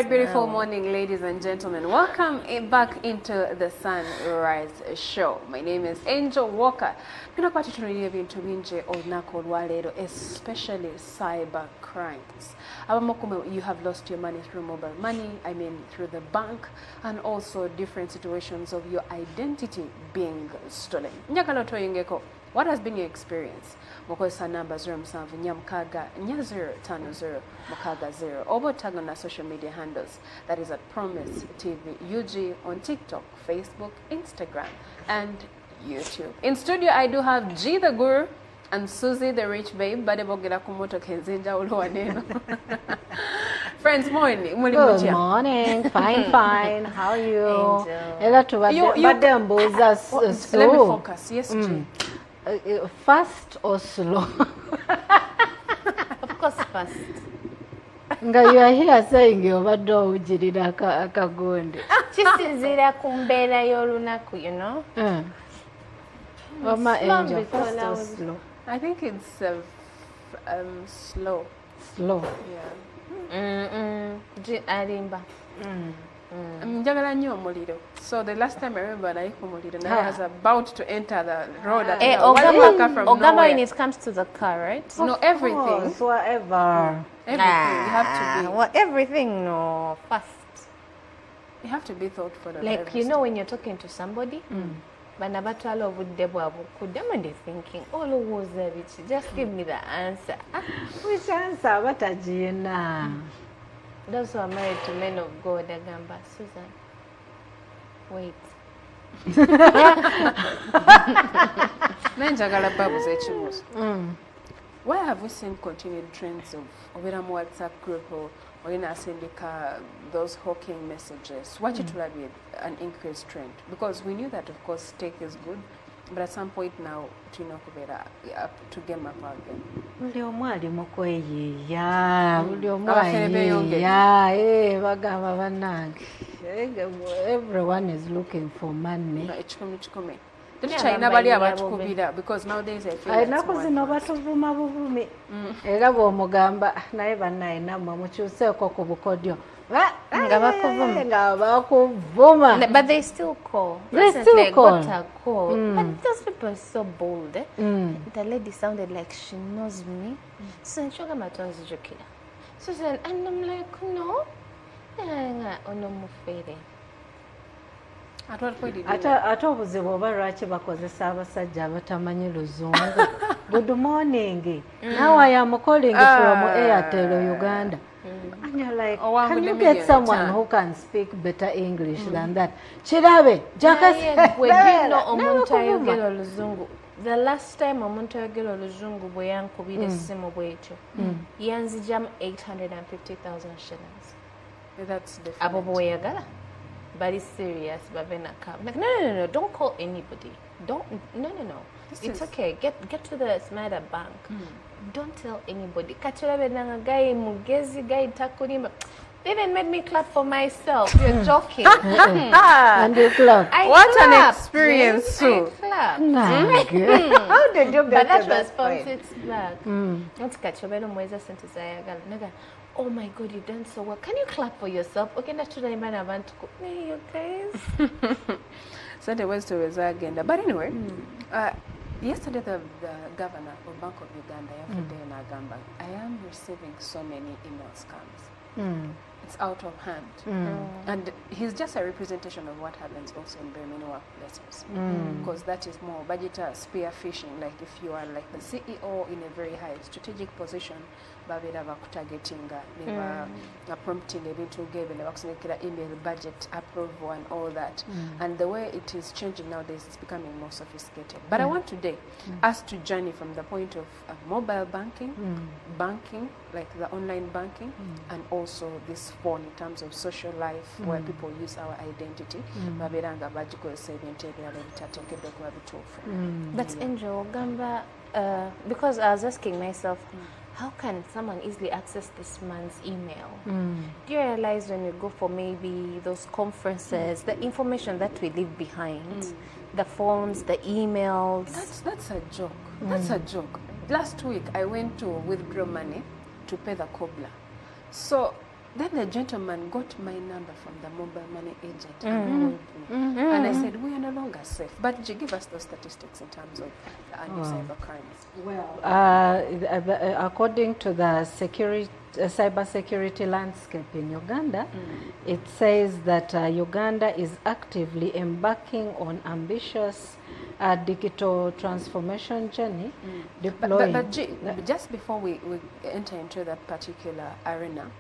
right, beautiful morning, ladies and gentlemen. Welcome back into the Sunrise Show. My name is Angel Walker. Especially cyber crimes. You have lost your money through mobile money, I mean through the bank, and also different situations of your identity being stolen. What has been your experience? Mukozesa namba 07-450-050 or tag on our social media handles. That is at Promise TV UG on TikTok, Facebook, Instagram, and YouTube. In studio, I do have G the Guru and Susie the Rich Babe. Friends, morning. Good morning. Fine. How are you? Let me focus. Yes, G. Fast or slow? Of course, fast. You are here saying you obadde owujjirira akagonde. Kisinziira ku mbeera y'olunaku, you know. Angel, fast or slow? I think it's slow. Slow. Yeah. Alimba. Njagala nnyo omuliro. So the last time I remember naiko omuliro, and I was about to enter the road. Ogamba when it comes to the car, right? No, everything. Whatever. Everything. You have to be. Well, everything, no, fast. You have to be thoughtful of like, everything. you know, when you're talking to somebody, banabatwala obudde bwabwe kuddemu and they're thinking, olowooza biki? Just give me the answer. Which answer? Batagina. Those who are married to men of God, agamba, Susan, wait. Why have we seen continued trends of Oberamu WhatsApp group or in Asindika, those hawking messages? Why did it be an increased trend? Because we knew that, of course, steak is good, but at some point now, to game up again. Buli omu ali mu kweyiiya, buli omu ayiiya, bagamba bannange. Everyone is looking for money. Because nowadays I feel ennaku zino batuvuma buvumi era bw'omugamba naye bannayina mmwe mukyuseeko ku bukodyo nga bakuvuma. But they still call. They still call. But those people are so bold. The lady sounded like she knows me. So so said, and I'm like, no. Ate obuzibu oba lwaki bakozesa abasajja abatamanyi luzungu. Good morning. Now I am calling from Airtel Uganda. And you're like, can you get someone who can speak better English than that? Chirabe, the last time omuntu ayogera oluzungu bwe yankubira essimu bw'ekyo yanzijamu 850,000 shillings. That's different. Abo bweyagala. But it's serious, but when I come, like, no, don't call anybody. No. It's okay. Get to the Smarter Bank. Don't tell anybody. They even made me clap for myself. You're joking. And you clap. What an experience, too. I clapped. How did you get that to that response? point? It's black. Oh my God, you've done so well. Can you clap for yourself? Okay, that's what I want to go. Hey, you guys. Sunday was to UGANDA. But anyway, yesterday the governor of Bank of Uganda, I am receiving so many email scams. It's out of hand. And he's just a representation of what happens also in very many workplaces. Because that is more budgeter spear phishing. Like if you are like the CEO in a very high strategic position, babera bakutagetinga, prompting ebintu ngebe ne bakusindikira email budget approval and all that. And the way it is changing nowadays, it's becoming more sophisticated. But I want today us to journey from the point of mobile banking, like the online banking, and also this phone in terms of social life where people use our identity. But Angel, Gamba, because I was asking myself, how can someone easily access this man's email? Do you realize when you go for maybe those conferences, the information that we leave behind, the phones, the emails? That's a joke. That's a joke. Last week, I went to withdraw money to pay the cobbler. So Then the gentleman got my number from the mobile money agent and called me. And I said, we are no longer safe. But did you give us those statistics in terms of cyber crimes? Well, according to the cyber security landscape in Uganda, it says that Uganda is actively embarking on ambitious digital transformation journey, deploying. But just before we enter into that particular arena,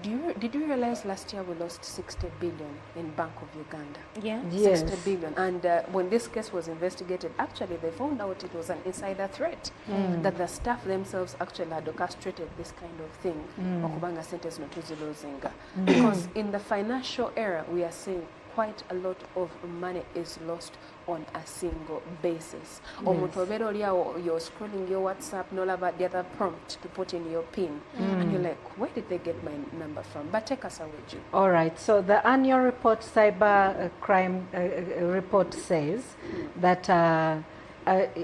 did you realize last year we lost 60 billion in Bank of Uganda? Yeah. Yes. 60 billion. And when this case was investigated, actually they found out it was an insider threat, that the staff themselves actually had orchestrated this kind of thing. Okubanga sentes notuzilozinga. Because in the financial era, we are seeing quite a lot of money is lost on a single basis. You're scrolling your WhatsApp, about the other prompt to put in your PIN, and you're like, where did they get my number from? But take us away, Jude. All right. So the annual report, cyber crime report, says that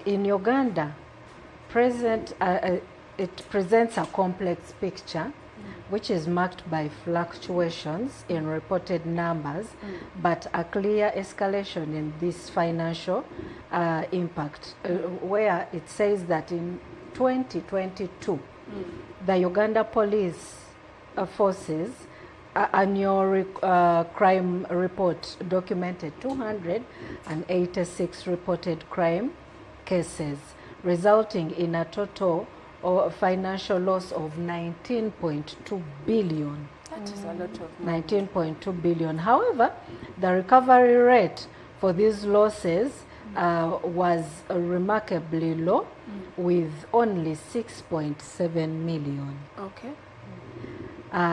in Uganda, it presents a complex picture, which is marked by fluctuations in reported numbers, but a clear escalation in this financial impact, where it says that in 2022, the Uganda Police Forces annual crime report documented 286 reported crime cases, resulting in a total financial loss of 19.2 billion. That is a lot of money. 19.2 billion. However, the recovery rate for these losses was remarkably low, with only 6.7 million. Okay.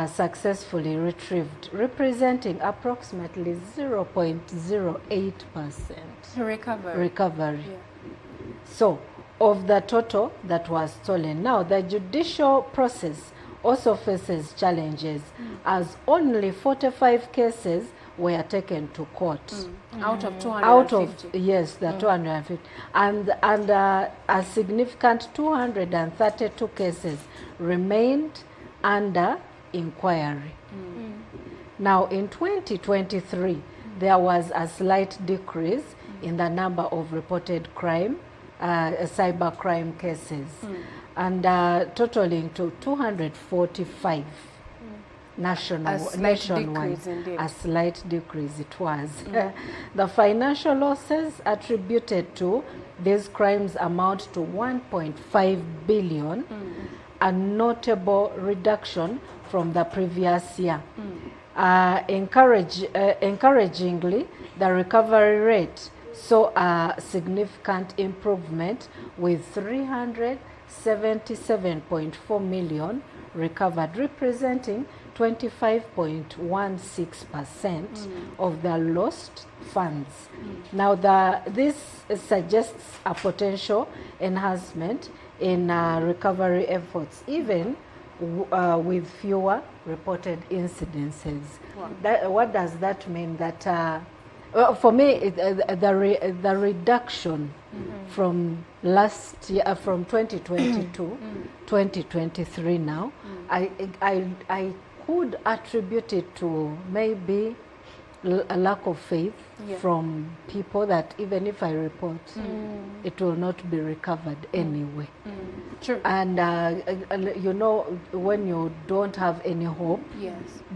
Successfully retrieved, representing approximately 0.08% recovery. Yeah. So, of the total that was stolen. Now, the judicial process also faces challenges, as only 45 cases were taken to court. Out of 250? Out of, yes, the 250. And a significant 232 cases remained under inquiry. Now, in 2023, there was a slight decrease in the number of reported cyber crime cases, and totaling to 245 nationwide. A slight decrease it was. The financial losses attributed to these crimes amount to 1.5 billion, a notable reduction from the previous year. Encouragingly, the recovery rate saw a significant improvement, with 377.4 million recovered, representing 25.16% of the lost funds. Now, this suggests a potential enhancement in recovery efforts, even with fewer reported incidences. Wow. What does that mean? That for me, the reduction from last year, from 2022, 2023 now, I could attribute it to maybe a lack of faith from people that even if I report, it will not be recovered anyway. True. And you know, when you don't have any hope,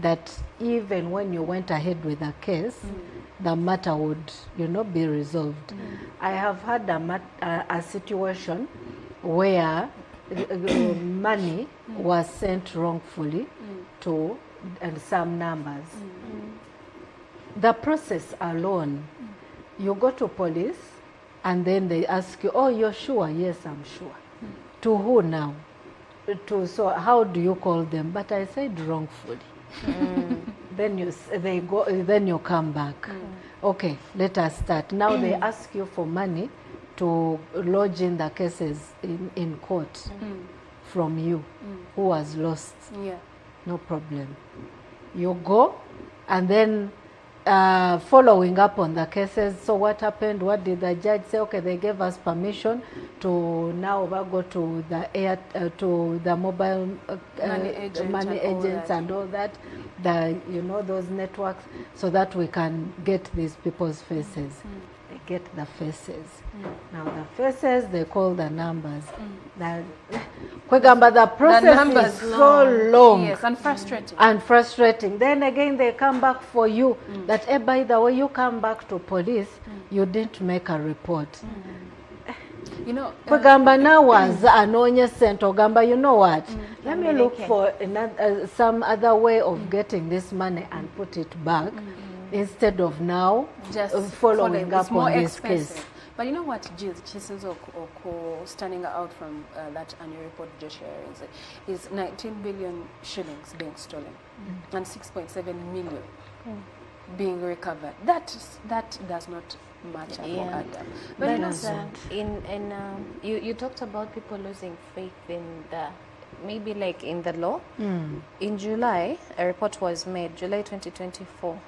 that even when you went ahead with a case, the matter would, be resolved. I have had a situation where money was sent wrongfully to some numbers. The process alone, you go to police and then they ask you, oh, you're sure? Yes, I'm sure. To who now? So how do you call them? But I said wrongfully. Then you come back. Okay, let us start. Now they ask you for money to lodge in the cases in court from you, who was lost. No problem. You go, and then following up on the cases. So what happened? What did the judge say? Okay, they gave us permission to now go to the to the mobile money agents and all that, those networks, so that we can get these people's faces. They get the faces. Now the faces, they call the numbers. The process is so long. Yes, and frustrating. And frustrating. Then again, they come back for you. That, by the way, you come back to police, you didn't make a report. Kwegamba now was anonya sento gamba, you know what? Let me look for some other way of getting this money and put it back instead of now just following up on this case. But you know what, Jill, Chisels standing out from that annual report Josh is 19 billion shillings being stolen and 6.7 million being recovered. That does not match up or add up. But you talked about people losing faith in the, maybe like in the law. In July, a report was made, July 2024.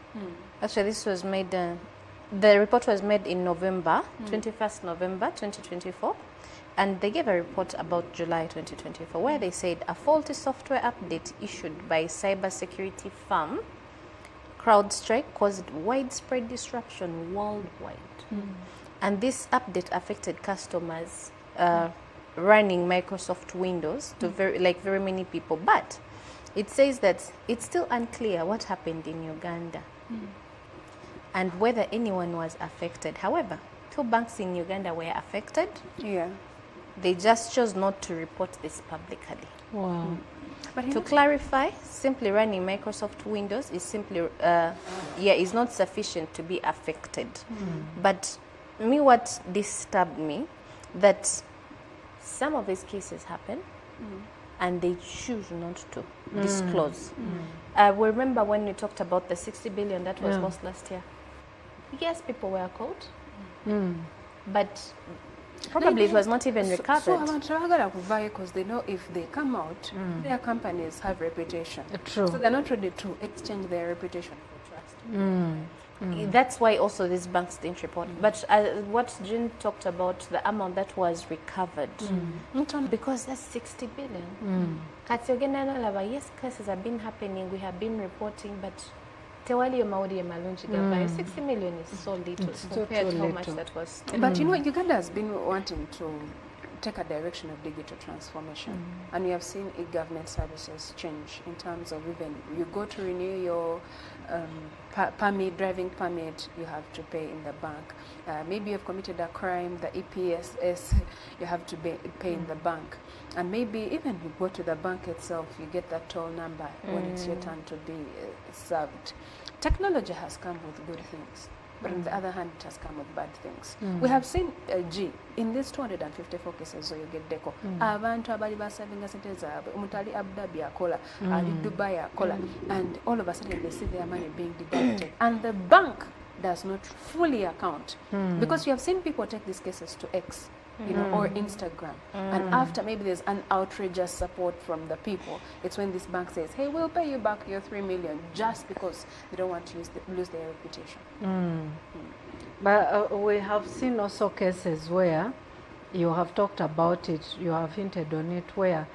Actually, this was made, the report was made in November, 21st November 2024. And they gave a report about July 2024 where they said a faulty software update issued by cybersecurity firm CrowdStrike caused widespread disruption worldwide. And this update affected customers running Microsoft Windows to very many people. But it says that it's still unclear what happened in Uganda and whether anyone was affected. However, 2 banks in Uganda were affected. Yeah. They just chose not to report this publicly. Wow. But to clarify, simply running Microsoft Windows is simply, is not sufficient to be affected. But what disturbed me, that some of these cases happen and they choose not to disclose. We remember when we talked about the 60 billion that was lost last year. Yes, people were caught, but probably it was not even recovered. So I'm trying because they know if they come out, their companies have reputation. True. So they're not ready to exchange their reputation for trust. That's why also these banks didn't report. But what Jean talked about, the amount that was recovered, because that's 60 billion. Yes, cases have been happening, we have been reporting, but 60 million is so little compared to how much that was. But Uganda has been wanting to take a direction of digital transformation, and we have seen e-government services change in terms of even you go to renew your driving permit, you have to pay in the bank. Maybe you've committed a crime, the EPSS, you have to pay in the bank. And maybe even you go to the bank itself, you get that toll number when it's your turn to be served. Technology has come with good things, but on the other hand, it has come with bad things. We have seen, in these 254 cases, so you get deco. Abantu abali basavinga sente zaabwe, umutali Abu Dhabi akola, ali Dubai akola, and all of a sudden they see their money being deducted, and the bank does not fully account, because you have seen people take these cases to X, or Instagram, and after maybe there's an outrageous support from the people, it's when this bank says, hey, we'll pay you back your 3 million just because they don't want to lose their reputation. But we have seen also cases where you have talked about it, you have hinted on it, where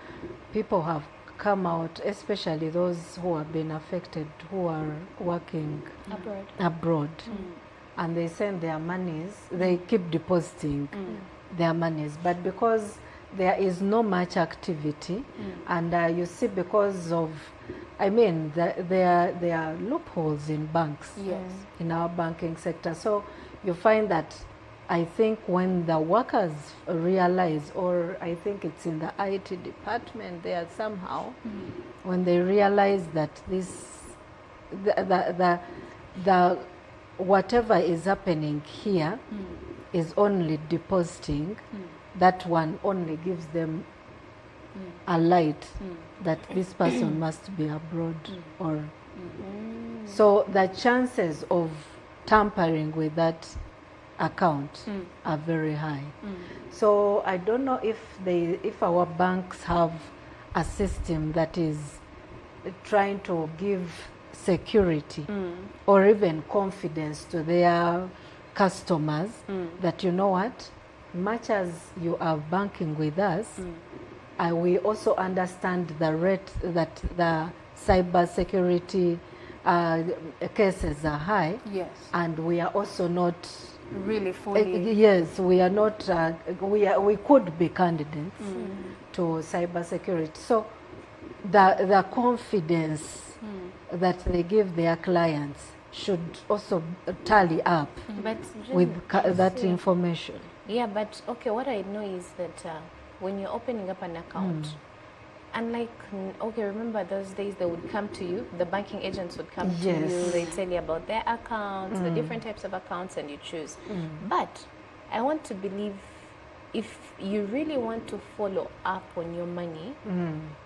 people have come out, especially those who have been affected, who are working abroad. And they send their monies, they keep depositing their monies, but because there is no much activity, and you see, because of, there are loopholes in banks, in our banking sector. So you find that, I think when the workers realize, or I think it's in the IT department there somehow, when they realize that the whatever is happening here is only depositing, that one only gives them a light that this person must be abroad, or so the chances of tampering with that account are very high. So I don't know if our banks have a system that is trying to give security or even confidence to their customers that, you know what, much as you are banking with us, we also understand the rate that the cyber security cases are high. Yes. And we are also not really fully. yes, we are not. We could be candidates to cyber security. So the confidence that they give their clients should also tally up But with that information. Yeah, but okay, what I know is that when you're opening up an account, and like, okay, remember those days they would come to you, the banking agents would come to you, they tell you about their accounts, the different types of accounts, and you choose. But I want to believe if you really want to follow up on your money,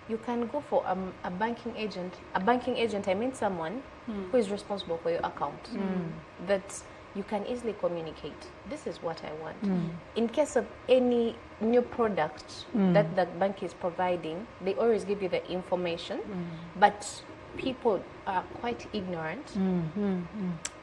you can go for a banking agent. A banking agent, I mean someone who is responsible for your account. That you can easily communicate. This is what I want. In case of any new product that the bank is providing, they always give you the information, but people are quite ignorant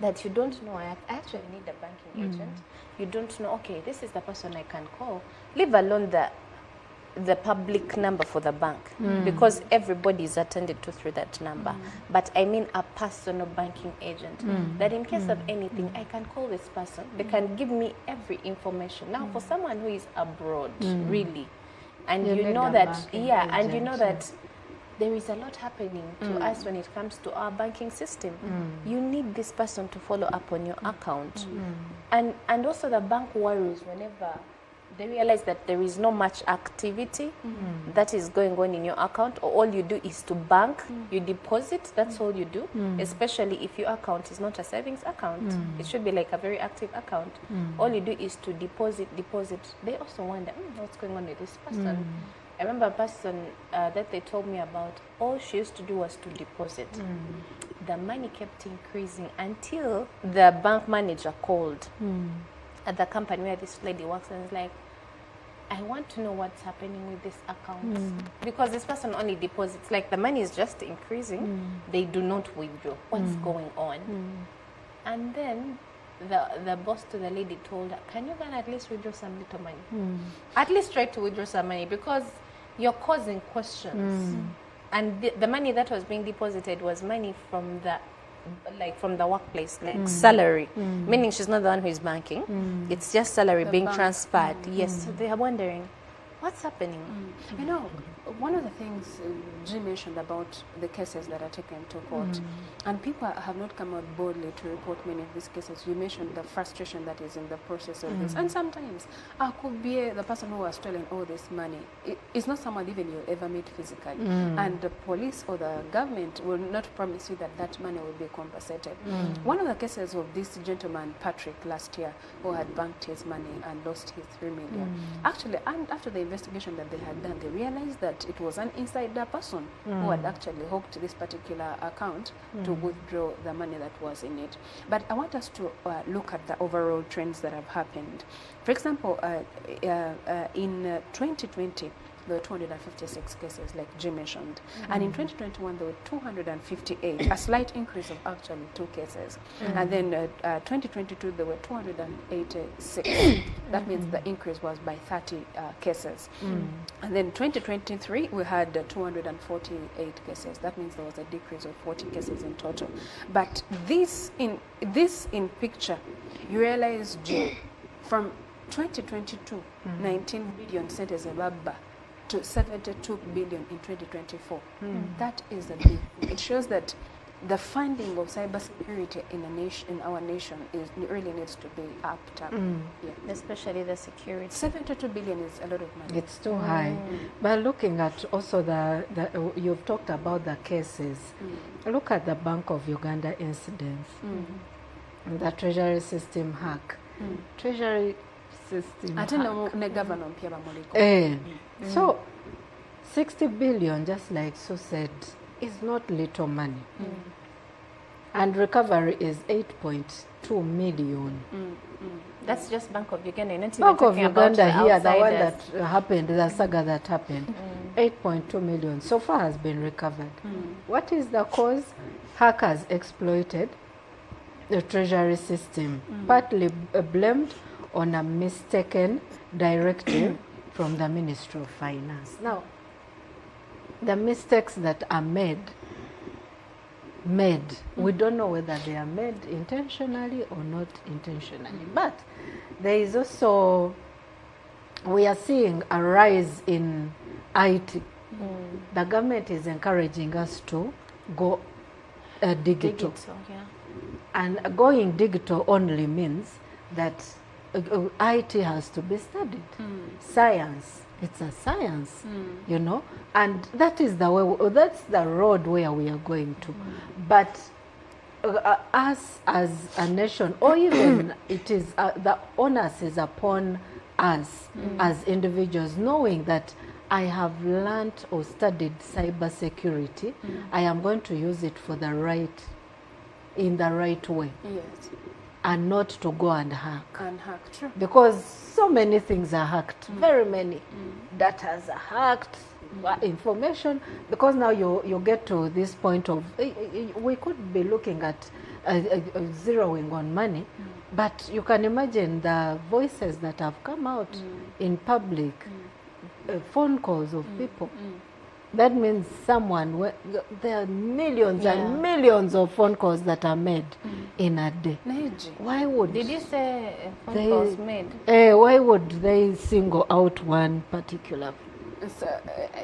that you don't know, I actually need a banking agent. You don't know, okay, this is the person I can call, leave alone the public number for the bank, because everybody is attended to through that number. But I mean a personal banking agent, that in case of anything, I can call this person. They can give me every information. Now, for someone who is abroad, really, and you know that, and you know that there is a lot happening to us when it comes to our banking system. You need this person to follow up on your account. And also the bank worries whenever they realize that there is no much activity that is going on in your account, or all you do is to bank, you deposit, that's all you do, especially if your account is not a savings account. It should be like a very active account. All you do is to deposit. They also wonder, what's going on with this person? I remember a person that they told me about, all she used to do was to deposit. The money kept increasing until the bank manager called at the company where this lady works and is like, I want to know what's happening with this account. Because this person only deposits, like the money is just increasing, they do not withdraw. What's going on? And then the boss to the lady told her, can you at least withdraw some little money? At least try to withdraw some money, because you're causing questions. And the money that was being deposited was money from the workplace, like salary, meaning she's not the one who is banking. It's just salary being transferred. Yes, so they are wondering, what's happening? You know, one of the things G mentioned about the cases that are taken to court, and people have not come out boldly to report many of these cases. You mentioned the frustration that is in the process of this, and sometimes could be the person who has stolen all this money. It's not someone even you ever meet physically, and the police or the government will not promise you that that money will be compensated. One of the cases of this gentleman, Patrick, last year, who had banked his money and lost his 3 million. Actually, and after the investigation that they had done, they realized that it was an insider person who had actually hooked this particular account to withdraw the money that was in it. But I want us to look at the overall trends that have happened. For example, in 2020, there were 256 cases, like Jim mentioned. And in 2021, there were 258, a slight increase of actually 2 cases. And then 2022, there were 286. That means the increase was by 30 cases. And then 2023, we had 248 cases. That means there was a decrease of 40 cases in total. But this in picture, you realize, Jim, from 2022, 19 billion sent as a baba, to 72 billion in 2024. That is a big. It shows that the funding of cybersecurity in our nation really needs to be upped up. Especially the security. 72 billion is a lot of money. It's too high. But looking at also you've talked about the cases. Look at the Bank of Uganda incidents, the Treasury system hack. Treasury system hack. So 60 billion, just like Sue said, is not little money. And recovery is 8.2 million. That's just Bank of Uganda. Bank of Uganda here, the one that happened, the saga that happened, 8.2 million so far has been recovered. What is the cause? hackers exploited the treasury system, partly blamed on a mistaken directive from the Ministry of Finance. Now, the mistakes that are made, we don't know whether they are made intentionally or not intentionally, but there is also, we are seeing a rise in IT. The government is encouraging us to go digital. Yeah. And going digital only means that IT has to be studied. Science, it's a science, you know, and that is the way, that's the road where we are going to. But us as a nation, or even it is, the onus is upon us as individuals, knowing that I have learnt or studied cybersecurity, I am going to use it for the right, in the right way. Yes. And not to go and hack. And hack, true. Because so many things are hacked, very many. Datas are hacked, information, because now you get to this point of, we could be looking at zeroing on money, but you can imagine the voices that have come out in public, phone calls of people. That means someone, there are millions and millions of phone calls that are made in a day. Why would... Did you say phone calls made? Why would they single out one particular... So,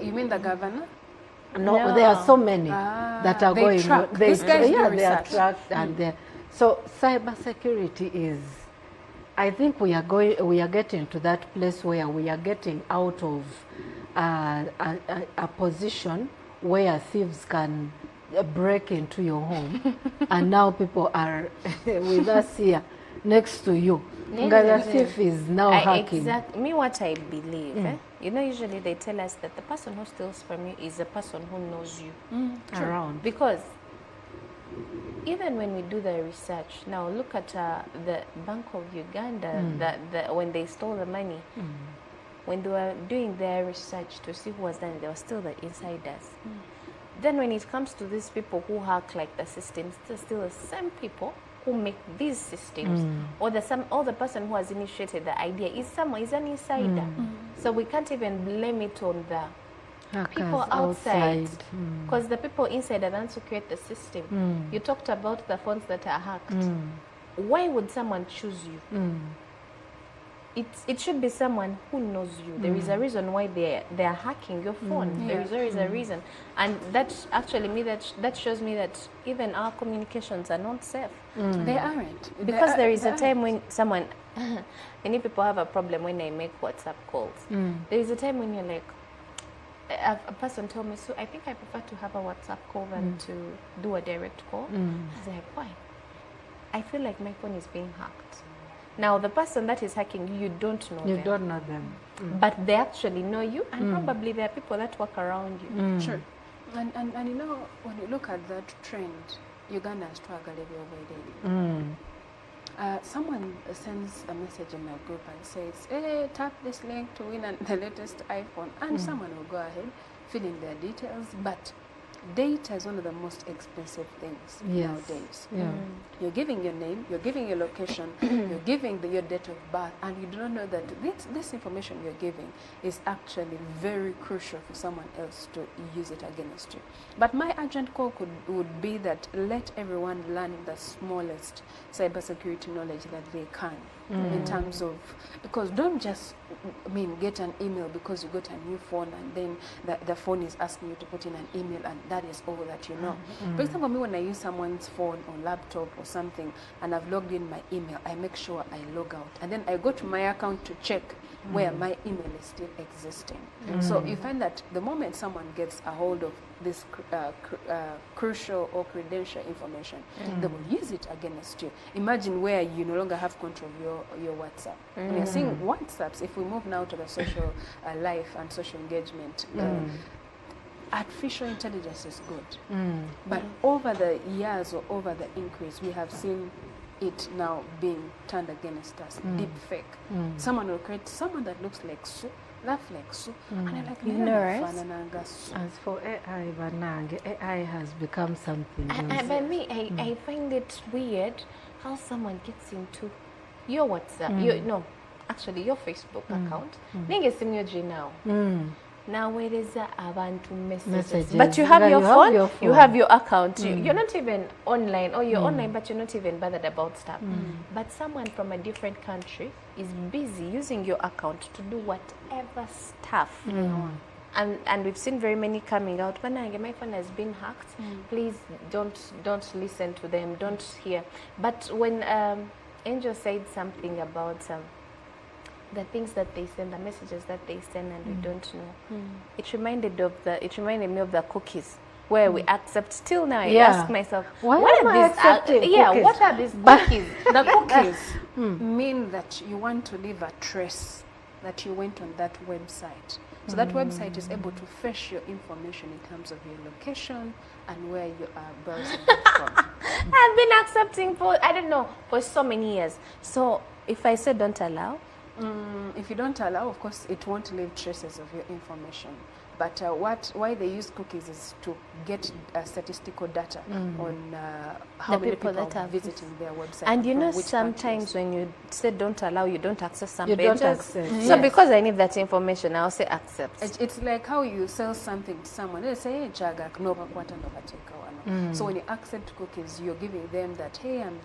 you mean the governor? No, there are so many that are going... Track. These guys do they are research. tracked and they're... So cybersecurity is... I think we are getting to that place where we are getting out of a position where thieves can break into your home and now people are with us here next to you. The thief is now hacking. Exactly. Me, what I believe, you know, usually they tell us that the person who steals from you is the person who knows you around. Because even when we do the research, now look at the Bank of Uganda, when they stole the money, when they were doing their research to see who was done, they were still the insiders. Then when it comes to these people who hack like the systems, they're still the same people who make these systems, or the person who has initiated the idea is an insider. So we can't even blame it on the Hackers people outside, because the people inside are the ones who create the system. You talked about the phones that are hacked. Why would someone choose you? It should be someone who knows you. There is a reason why they are hacking your phone. There is always a reason, and that actually that shows me that even our communications are not safe. They aren't, because there is a time when someone, many people have a problem when they make WhatsApp calls. There is a time when you're like, a person told me, so I think I prefer to have a WhatsApp call than to do a direct call. I was like, why? I feel like my phone is being hacked. Now, the person that is hacking you, you don't know them. You don't know them. But they actually know you, and probably there are people that work around you. Sure. And you know, when you look at that trend, Uganda struggle every day. Someone sends a message in my group and says, hey, tap this link to win the latest iPhone. And someone will go ahead, fill in their details. But data is one of the most expensive things nowadays. You're giving your name, you're giving your location, you're giving your date of birth, and you don't know that this information you're giving is actually very crucial for someone else to use it against you. But my urgent call would be that let everyone learn the smallest cybersecurity knowledge that they can in terms of, because don't just get an email because you got a new phone and then the phone is asking you to put in an email and that is all that you know. For example, me, when I use someone's phone or laptop or something and I've logged in my email, I make sure I log out and then I go to my account to check where my email is still existing. So you find that the moment someone gets a hold of this crucial or credential information, they will use it against you. Imagine where you no longer have control of your WhatsApp. We are seeing WhatsApps, if we move now to the social life and social engagement, artificial intelligence is good. But over the years or over the increase, we have seen it now being turned against us. Deep fake. Someone will create someone that looks like Sue, flex. And I'm like, as for AI, Banange, AI has become something else. By me, I find it weird how someone gets into your WhatsApp, actually your Facebook account. Now. Now where is abantu messages? But you have your phone, you have your account. You're not even online, or you're online, but you're not even bothered about stuff. But someone from a different country is busy using your account to do whatever stuff. And we've seen very many coming out. My phone has been hacked. Please don't listen to them. Don't hear. But when Angel said something about the things that they send, the messages that they send, and we don't know. It reminded me of the cookies, where we accept. Till now, I ask myself, what are these cookies? The cookies mean that you want to leave a trace that you went on that website. So that website is able to fetch your information in terms of your location and where you are browsing from. I've been accepting for so many years. So if I say don't allow. If you don't allow, of course, it won't leave traces of your information. But why they use cookies is to get statistical data on how many people are visiting their website. And sometimes when you say don't allow, you don't access some pages. You don't access. So because I need that information, I'll say accept. It's like how you sell something to someone. They say, hey, Jaga, so when you accept cookies, you're giving them that, hey, I'm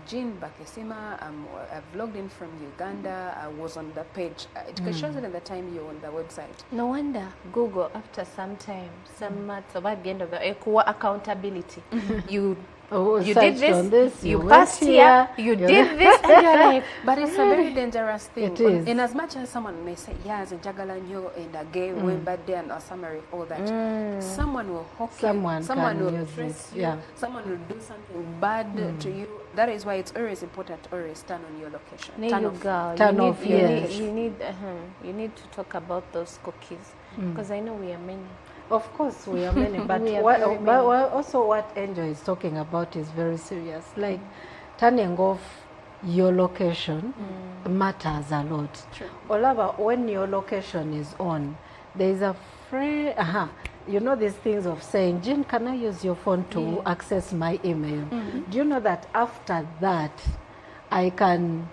Jean Bakesima, I've logged in from Uganda, I was on the page. It shows it at the time you're on the website. No wonder Google, after some time, some months, or at the end of the accountability, you did this, you passed here, you did this, and you're like, but it's a very dangerous thing. It is. In as much as someone may say, yes, and Jagalanyo and a gay bad day and a summary of all that, someone will hawk you, someone will trace you, someone will do something bad to you. That is why it's always important to always turn on your location. Turn off. You need to talk about those cookies, because I know we are many. Of course, we are many, but also what Angel is talking about is very serious. Like turning off your location matters a lot. True. Olava, when your location is on, there is a free, these things of saying, Jean, can I use your phone to access my email? Do you know that after that, I can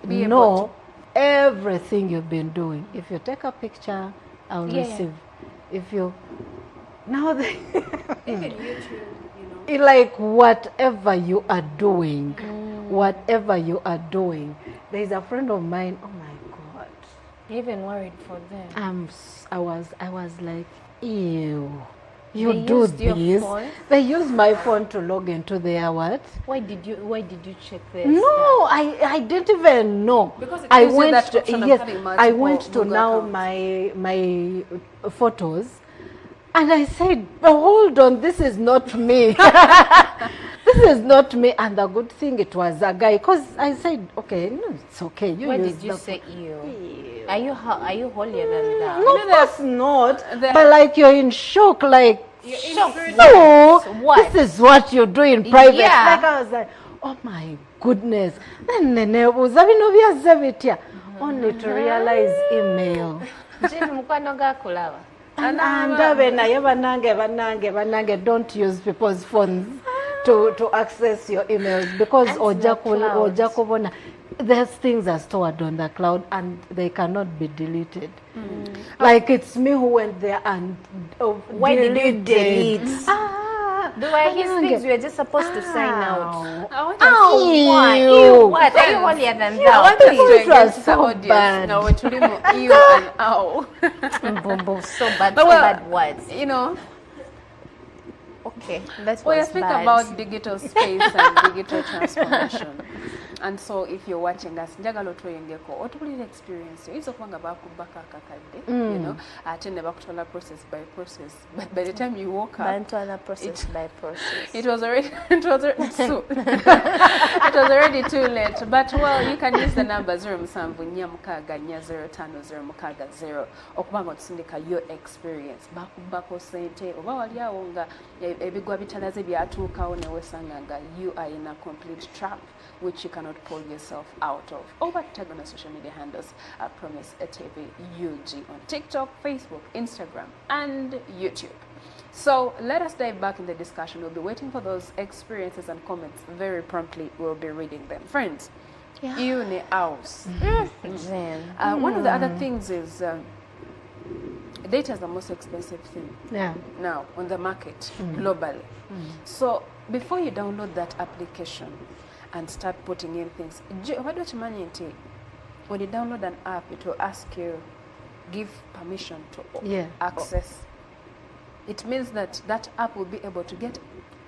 know everything you've been doing? If you take a picture, I'll receive. If you now even YouTube, like whatever you are doing, there's a friend of mine. Oh my God, You're even worried for them. I was like, ew. You do this. They use my phone to log into their what? Why did you check this? No, I didn't even know. Because I went to now my photos, and I said, hold on, this is not me. This is not me. And the good thing, it was a guy, because I said, okay, no, it's okay. Why did you say ew? Are you holier than that? No, of course not. But like you're in shock, like no, this is what you do in private. Yeah. Like I was like, oh my goodness. Then only to realize email. And don't use people's phones to access your emails, because Ojakubona, those things are stored on the cloud and they cannot be deleted. Like it's me who went there and why did you delete? Do I hear things you were just supposed to sign out? Ew. What? Are you holier than that? I want us to engage the audience. No, it's really more ew and ow. So bad words. Okay, that's well, think about digital space and digital transformation. And so if you're watching us, njagala otweyongeko otulira experience oyinza okubanga bakubaka akakadde ate bakutwala process by process, but by the time you woke up it was already it was already too late. But well, you can use the number 07464050 okubanga otusindika your experience bakubako sente oba wali awo nga ebigwa bitalaze byatuukawo newesanga nga you are in a complete trap which you cannot cannot pull yourself out of. Over to tag on our social media handles, Promise TV UG on TikTok, Facebook, Instagram, and YouTube. So let us dive back in the discussion. We'll be waiting for those experiences and comments very promptly. We'll be reading them. Friends, you in the house. One of the other things is data is the most expensive thing now on the market globally. So before you download that application and start putting in things, what do you mean? When you download an app, it will ask you, give permission to access. It means that that app will be able to get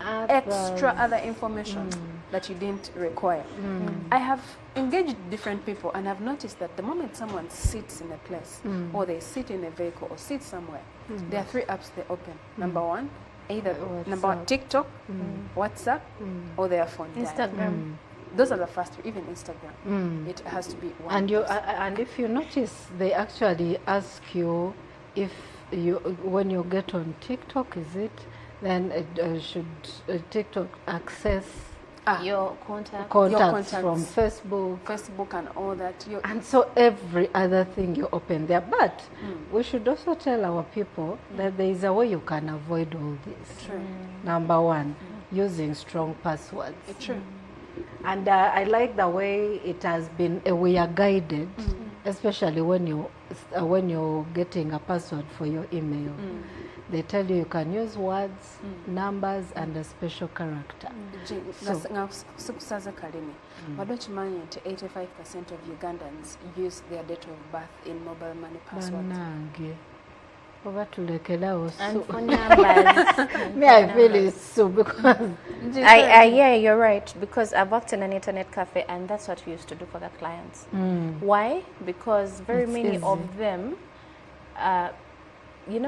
extra other information that you didn't require. I have engaged different people and I've noticed that the moment someone sits in a place or they sit in a vehicle or sit somewhere, there are 3 apps they open. Number one, either TikTok, WhatsApp, or their phone. Instagram. Those are the first 3, even Instagram. It has to be one. And if you notice, they actually ask you if when you get on TikTok, is it? Then should TikTok access your contacts from Facebook and all that. And so every other thing you open there. But we should also tell our people that there is a way you can avoid all this. True. Number one, using strong passwords. True. And I like the way it has been. We are guided, especially when you're getting a password for your email. They tell you can use words, numbers, and a special character. Why don't you mind 85% of Ugandans use their date of birth in mobile money passwords? And for numbers. Me, I feel it's so because yeah, you're right. Because I've worked in an internet cafe, and that's what we used to do for the clients. Why? Because very many of them,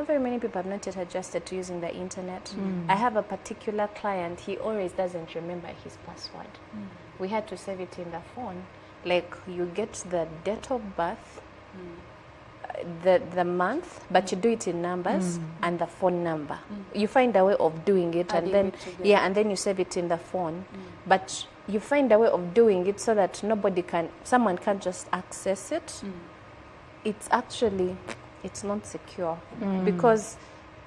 very many people have not yet adjusted to using the internet. I have a particular client, he always doesn't remember his password. We had to save it in the phone. Like, you get the date of birth, the month, but you do it in numbers and the phone number. You find a way of doing it, and then and then you save it in the phone. But you find a way of doing it so that someone can't just access it. It's actually, it's not secure because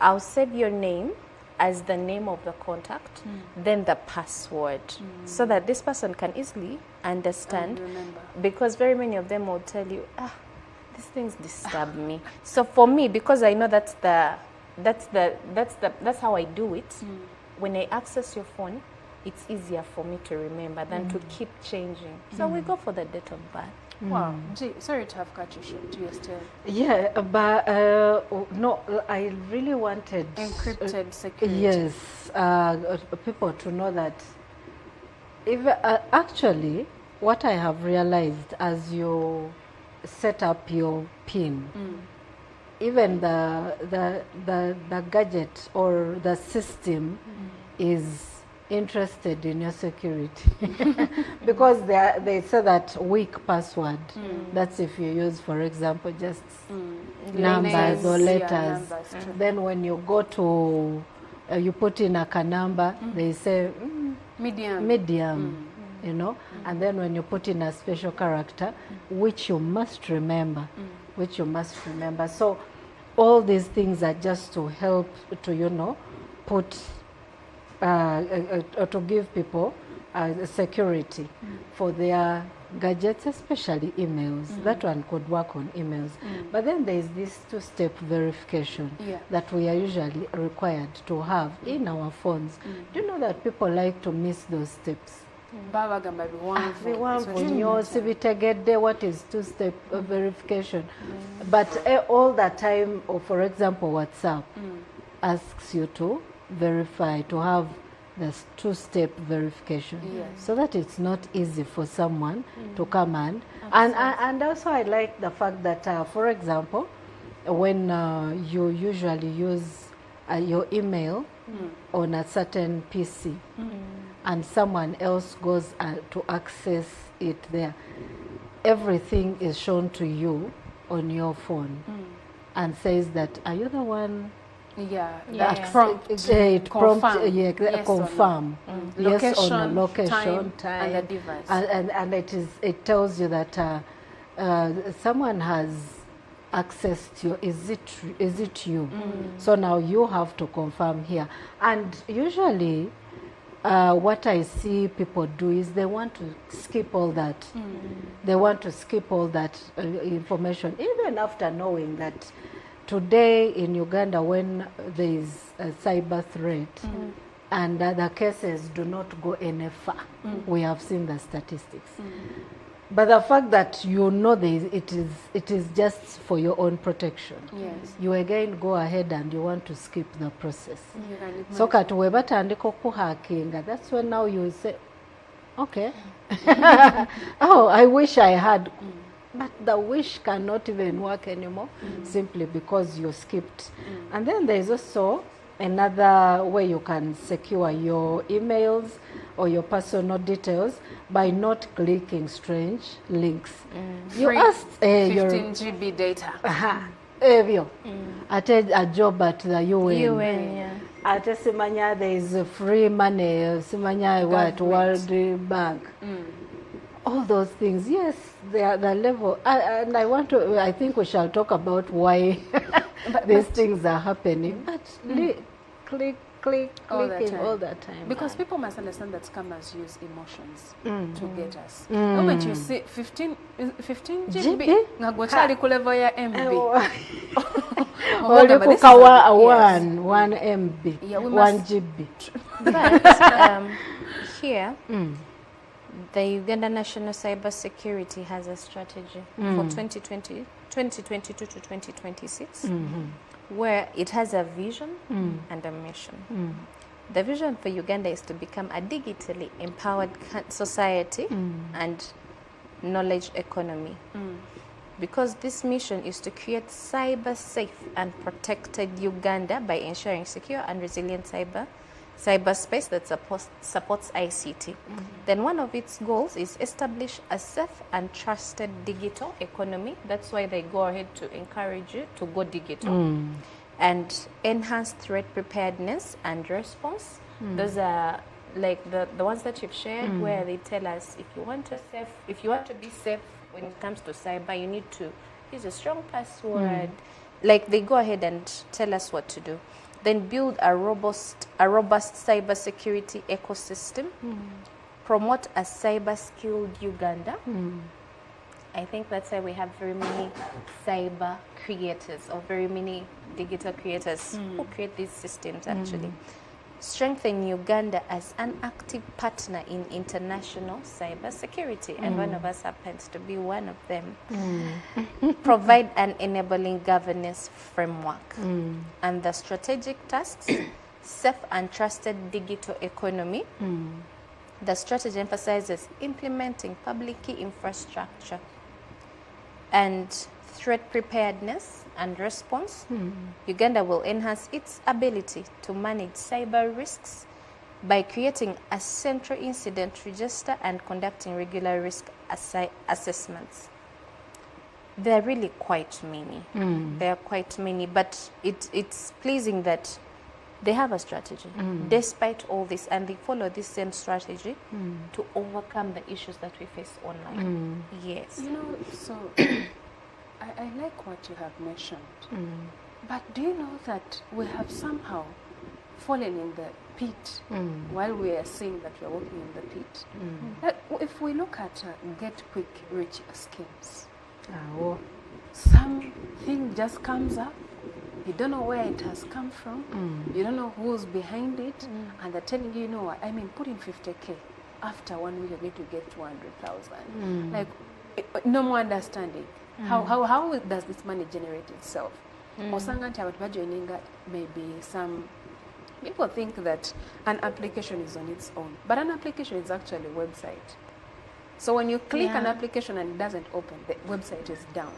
I'll save your name as the name of the contact, then the password, so that this person can easily understand. Because very many of them will tell you, these things disturb me. So for me, because I know that's how I do it. When I access your phone, it's easier for me to remember than to keep changing. So we go for the date of birth. Wow. Gee, sorry to have cut you short. You're still... Yeah, but no, I really wanted... Encrypted security. Yes, people to know that if actually what I have realized as you set up your PIN, even the gadget or the system is interested in your security because they say that weak password, that's if you use, for example, just numbers or letters. Then when you go to you put in a number, they say medium, and then when you put in a special character, which you must remember, so all these things are just to help to put to give people security for their gadgets, especially emails. That one could work on emails. But then there is this 2-step verification that we are usually required to have in our phones. Do you know that people like to miss those steps? What is 2-step verification? But all the time, or for example, WhatsApp asks you to verify, to have this 2-step verification, so that it's not easy for someone to come and also I like the fact that for example, when you usually use your email on a certain PC and someone else goes to access it there, everything is shown to you on your phone and says that, are you the one Yeah, Yeah. that prompt. It confirm. prompts Yes or no. confirm yes or no, location, time, and the device. and it tells you that someone has accessed you. Is it you? So now you have to confirm here. And usually what I see people do is they want to skip all that. They want to skip all that information, even after knowing that today in Uganda, when there is a cyber threat and the cases do not go any far, we have seen the statistics. But the fact that you know it is just for your own protection. Yes. You again go ahead and you want to skip the process. You can So kati we batandika okuhackinga, that's when now you say, okay, oh, I wish I had. But the wish cannot even work anymore simply because you skipped. And then there's also another way you can secure your emails or your personal details by not clicking strange links. You Free asked 15 GB data. Evio, ate a job at the UN. UN, yeah. Ate simanya there is free money, simanya what, World Bank. All those things, yes, they are the level. And I think we shall talk about why these things are happening. But clicking all the time. Because people must understand that scammers use emotions to get us. The moment you see 15 GB, ngagochali ku level ya MB. Only kukawa 1 MB, Yeah, 1 GB. But here, the Uganda National Cyber Security has a strategy for 2022 to 2026, where it has a vision and a mission. The vision for Uganda is to become a digitally empowered society and knowledge economy. Because this mission is to create cyber-safe and protected Uganda by ensuring secure and resilient cyberspace that supports ICT. Then one of its goals is establish a safe and trusted digital economy. That's why they go ahead to encourage you to go digital. And enhance threat preparedness and response. Those are like the ones that you've shared where they tell us if you want to be safe when it comes to cyber, you need to use a strong password. Like they go ahead and tell us what to do. Then build a robust cybersecurity ecosystem, promote a cyber-skilled Uganda. I think that's why we have very many cyber creators or very many digital creators who create these systems actually. Strengthen Uganda as an active partner in international cybersecurity, and one of us happens to be one of them. Provide an enabling governance framework. And the strategic tasks, safe and trusted digital economy. The strategy emphasizes implementing public key infrastructure and threat preparedness and response. Uganda will enhance its ability to manage cyber risks by creating a central incident register and conducting regular risk assessments. They're really quite many. They're quite many, but it's pleasing that they have a strategy despite all this, and they follow this same strategy to overcome the issues that we face online. Yes. You know, so I like what you have mentioned. But do you know that we have somehow fallen in the pit while we are seeing that we are walking in the pit? That if we look at get quick rich schemes, something just comes up. You don't know where it has come from. You don't know who's behind it. And they're telling you, you know what, I mean, put in 50K. After 1 week, you're going to get 200,000. Like, no more understanding. How does this money generate itself? Maybe some people think that an application is on its own. But an application is actually a website. So when you click an application and it doesn't open, the website is down.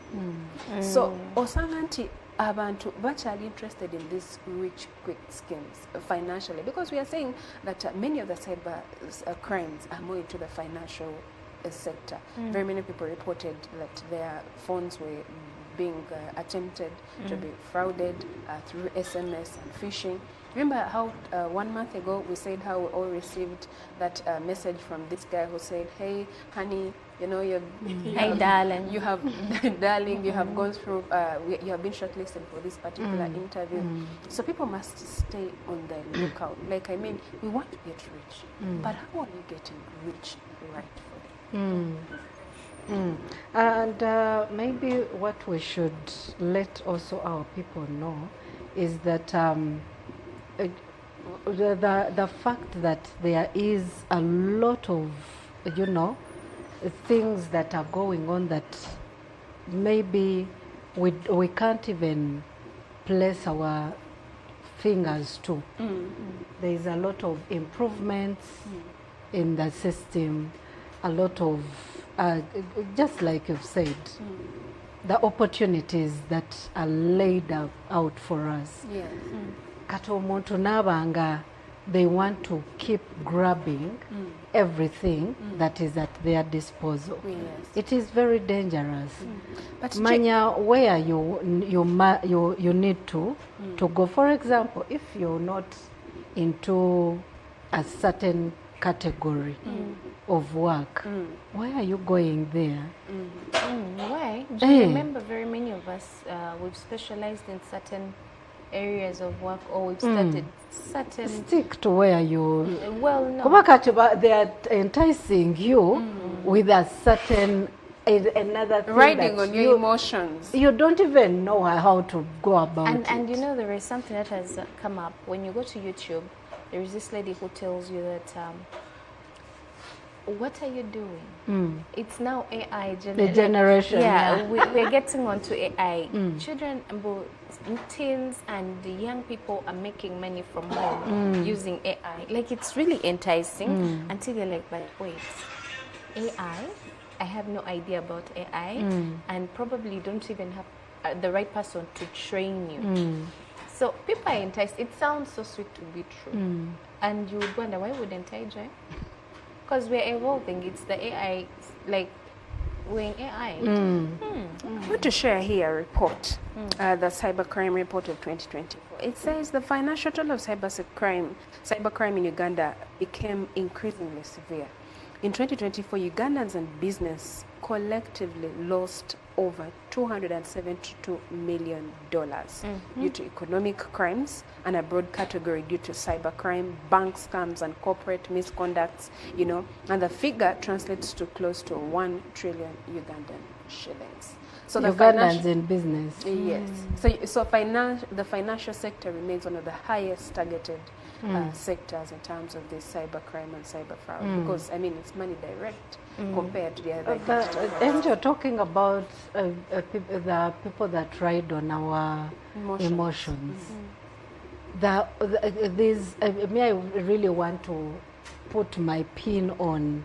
So osanganti abantu virtually interested in these rich quick schemes financially, because we are saying that many of the cyber crimes are more into the financial sector. Very many people reported that their phones were being attempted to be frauded through SMS and phishing. Remember how 1 month ago we said how we all received that message from this guy who said, "Hey, honey, you know, hey, darling, you have, darling, you have gone through, you have been shortlisted for this particular interview." So people must stay on the lookout. Like, I mean, we want to get rich, but how are you getting rich rightfully? And maybe what we should let also our people know is that the fact that there is a lot of, you know, things that are going on that maybe we can't even place our fingers to. There is a lot of improvements in the system, a lot of, just like you've said, the opportunities that are laid out for us. Yes. Kati omuntu nabanga they want to keep grabbing everything that is at their disposal. Yes. It is very dangerous. But Manya where you need to go. For example, if you're not into a certain category of work, why are you going there? Why? Do you remember very many of us, we've specialized in certain areas of work, or we've started certain... Stick to where you... Well, no. They are enticing you with a certain... another thing riding that on your emotions. You don't even know how to go about it. And you know, there is something that has come up. When you go to YouTube, there is this lady who tells you that... what are you doing? It's now AI the generation. Yeah, we're getting onto AI. Children, teens and the young people are making money from home using AI. Like, it's really enticing until you're like, but wait, AI? I have no idea about AI and probably don't even have the right person to train you. So people are enticed. It sounds so sweet to be true. And you would wonder, why wouldn't I join? Because we're evolving. It's the AI, like, we're in AI. I want to share here a report, the cybercrime report of 2024. It says the financial toll of cybercrime in Uganda became increasingly severe. In 2024, Ugandans and business collectively lost over $272 million due to economic crimes and a broad category due to cybercrime, bank scams and corporate misconducts, you know, and the figure translates to close to 1 trillion Ugandan shillings. So the Ugandans in business. Yes. So the financial sector remains one of the highest targeted sectors in terms of this cybercrime and cyber fraud, because I mean it's money direct compared to the other. And you're talking about the people that ride on our emotions. I really want to put my pin on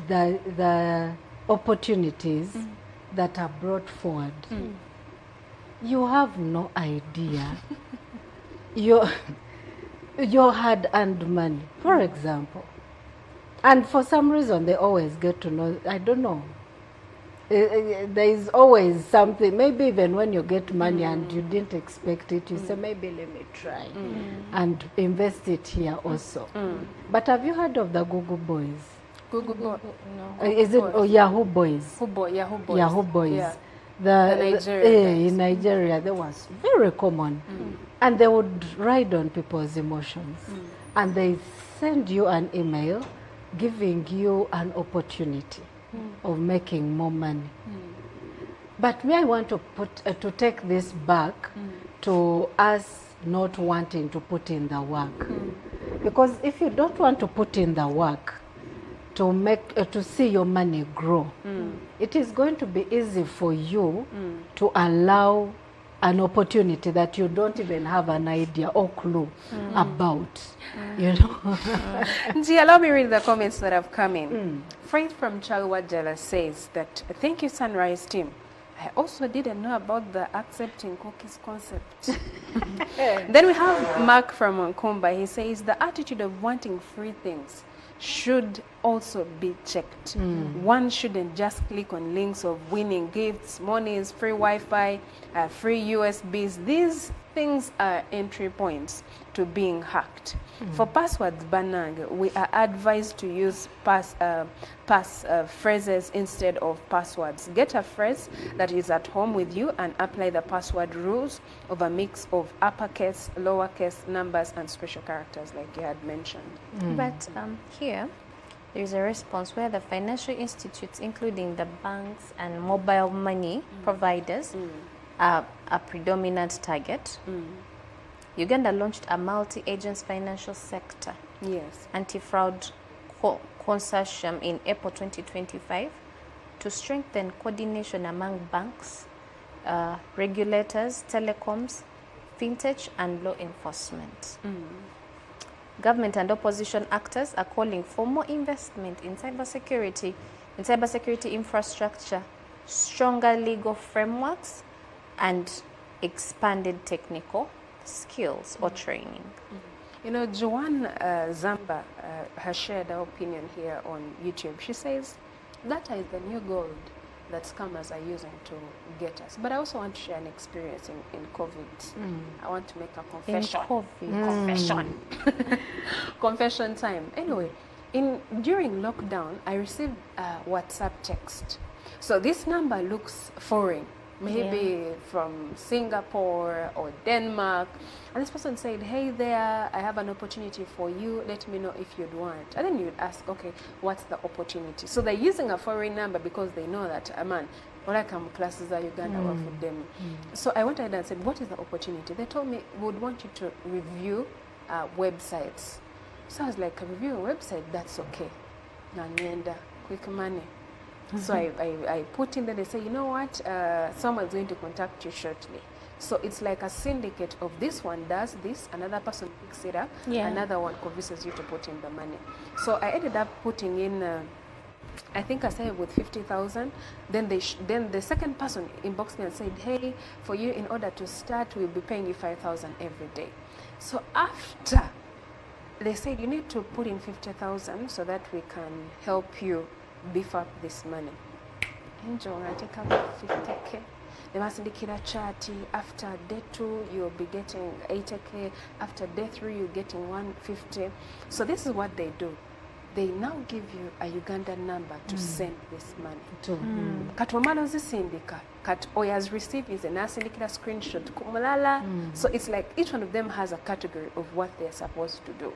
the opportunities that are brought forward. You have no idea. Your hard-earned money, for example. And for some reason, they always get to know, I don't know. There is always something, maybe even when you get money and you didn't expect it, you say, maybe let me try and invest it here also. But have you heard of the Google Boys? Google Boys? No. Is it Yahoo Boys? Yahoo Boys. Yahoo Boys. Yeah. The Nigerian in Nigeria, that was very common. And they would ride on people's emotions. And they send you an email giving you an opportunity of making more money. But me, I want to take this back to us not wanting to put in the work. Because if you don't want to put in the work to see your money grow, it is going to be easy for you to allow an opportunity that you don't even have an idea or clue about, you know. Gee, allow me read the comments that have come in. Faith from Chalwadjala says that, thank you, Sunrise team. I also didn't know about the accepting cookies concept. Then we have Mark from Nkumba. He says the attitude of wanting free things should also be checked. One shouldn't just click on links of winning gifts, monies, free Wi-Fi, free USBs. These things are entry points to being hacked. For passwords banang, we are advised to use phrases instead of passwords. Get a phrase that is at home with you and apply the password rules of a mix of uppercase, lowercase numbers and special characters like you had mentioned. But here, there is a response where the financial institutes, including the banks and mobile money providers, are a predominant target. Uganda launched a multi-agents financial sector anti-fraud consortium in April 2025 to strengthen coordination among banks, regulators, telecoms, fintech, and law enforcement. Government and opposition actors are calling for more investment in cybersecurity infrastructure, stronger legal frameworks, and expanded technical skills or training. You know, Joanne Zamba has shared her opinion here on YouTube. She says, data is the new gold that scammers are using to get us. But I also want to share an experience in COVID. I want to make a confession. Confession. Confession time. Anyway, during lockdown, I received a WhatsApp text. So this number looks foreign. Maybe from Singapore or Denmark. And this person said, hey there, I have an opportunity for you. Let me know if you'd want. And then you'd ask, okay, what's the opportunity? So they're using a foreign number because they know that, man, when I come classes are Uganda for them. So I went ahead and said, what is the opportunity? They told me, we would want you to review websites. So I was like, review a website? That's okay. Nanyenda, quick money. So I put in there, they say, you know what, someone's going to contact you shortly. So it's like a syndicate of this one does this, another person picks it up, another one convinces you to put in the money. So I ended up putting in, I think I started with 50,000. Then the second person inboxed me and said, hey, for you, in order to start, we'll be paying you 5,000 every day. So after, they said, you need to put in 50,000 so that we can help you beef up this money. Angel, I take up 50K. They must indicate a chart. After day 2, you'll be getting 80K. After day 3, you're getting 150. So this is what they do. They now give you a Ugandan number to send this money. Katwamalo zisindika. Kat oyas receive is an asindikira screenshot kumulala. So it's like each one of them has a category of what they're supposed to do.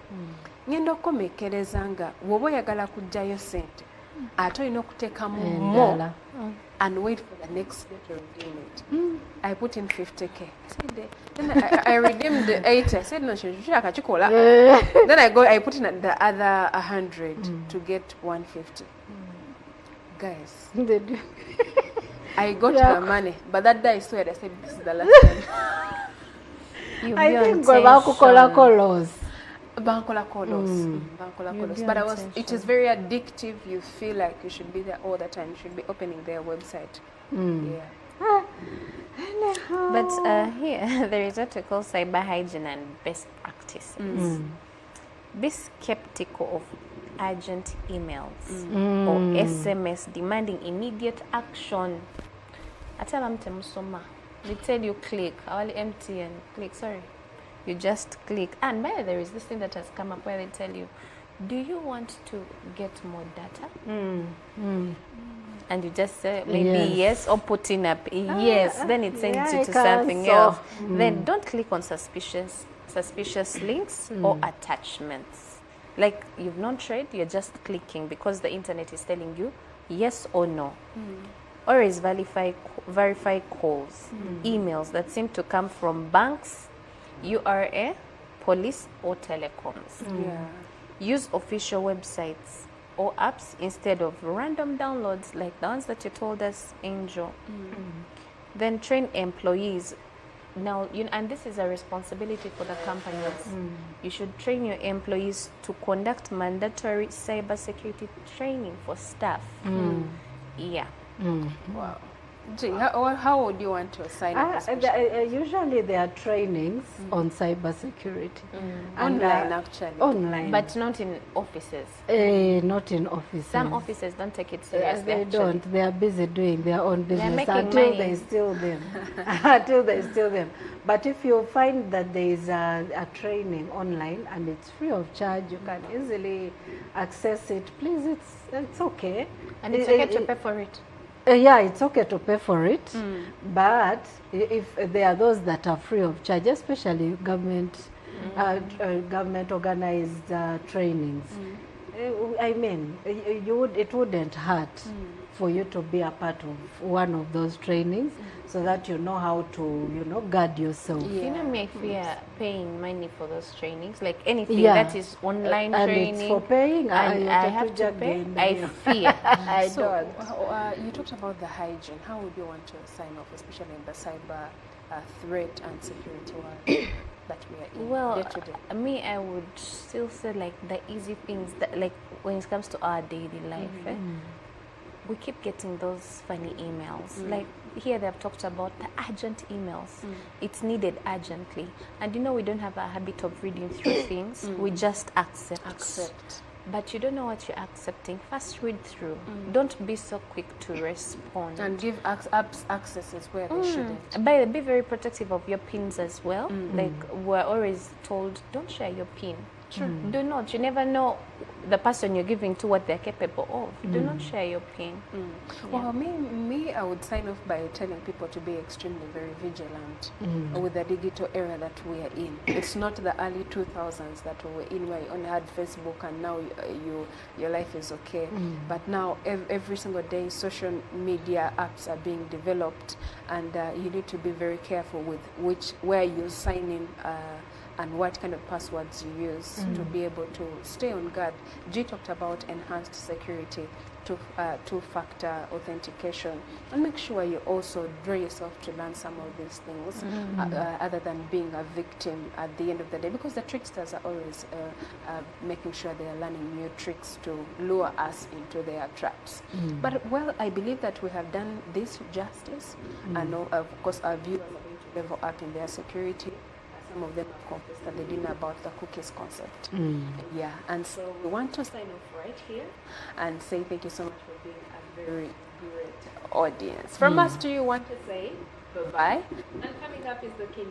Ngendo komekerezanga wobo yagala kujjayo sente. Ate olina okuteekamu more and wait for the next day to redeem it. I put in 50K. I said, then I redeemed the 80. I said, no, then I put in the other 100 to get 150. Guys, I got the money, but that day I swear, I said, this is the last time. I think we're about to call Bankola Kolos. But it is very addictive. You feel like you should be there all the time. You should be opening their website. But here, there is what we call cyber hygiene and best practices. Be skeptical of urgent emails or SMS demanding immediate action. I tell them to Musoma. They tell you click. I'll MTN. Click, sorry. You just click. And by the way, there is this thing that has come up where they tell you, do you want to get more data? And you just say maybe yes or putting up yes. Then it sends you to something else. Then don't click on suspicious links or attachments. Like you've not tried, you're just clicking because the internet is telling you yes or no. Always verify calls, emails that seem to come from banks, URA, police, or telecoms. Use official websites or apps instead of random downloads like the ones that you told us, Angel. Then train employees. Now, and this is a responsibility for the companies. You should train your employees to conduct mandatory cybersecurity training for staff. Wow. Gee, how would you want to sign up? Usually there are trainings on cyber security. Online, actually. Online. But not in offices. Not in offices. Some offices don't take it seriously. They don't. They are busy doing their own business until they steal them. Until they steal them. But if you find that there is a training online and it's free of charge, you can easily access it. Please, it's okay. And it's okay to pay for it. Yeah, it's okay to pay for it, but if there are those that are free of charge, especially government organized trainings, I mean, it wouldn't hurt for you to be a part of one of those trainings, so that you know how to, guard yourself. Yeah. You know, me, I fear paying money for those trainings, like anything that is online training. And it's for paying, and I have to pay. I fear. I don't. You talked about the hygiene. How would you want to sign off, especially in the cyber threat and security world that we are in? Well, day to day? Me, I would still say like the easy things that, like when it comes to our daily life, we keep getting those funny emails. Like here they've talked about the urgent emails. It's needed urgently. And we don't have a habit of reading through things. We just accept. But you don't know what you're accepting. First read through. Don't be so quick to respond. And give apps accesses where they shouldn't. But be very protective of your pins as well. Like we're always told, don't share your pin. True. Do not. You never know the person you're giving to what they're capable of. Do not share your pin. Well, me, I would sign off by telling people to be extremely very vigilant with the digital era that we are in. It's not the early 2000s that we were in, where you only had Facebook and now your life is okay. But now every single day social media apps are being developed, and you need to be very careful with where you sign in and what kind of passwords you use to be able to stay on guard. G talked about enhanced security, two-factor authentication, and make sure you also draw yourself to learn some of these things other than being a victim at the end of the day, because the tricksters are always making sure they are learning new tricks to lure us into their traps. But well, I believe that we have done this justice. I know, of course, our viewers are going to level up in their security. Some of them have confessed that they didn't know about the cookies concept. Yeah, and so we want to sign off right here and say thank you so much for being a very great audience. From us to you, want to say bye-bye. And coming up is the King.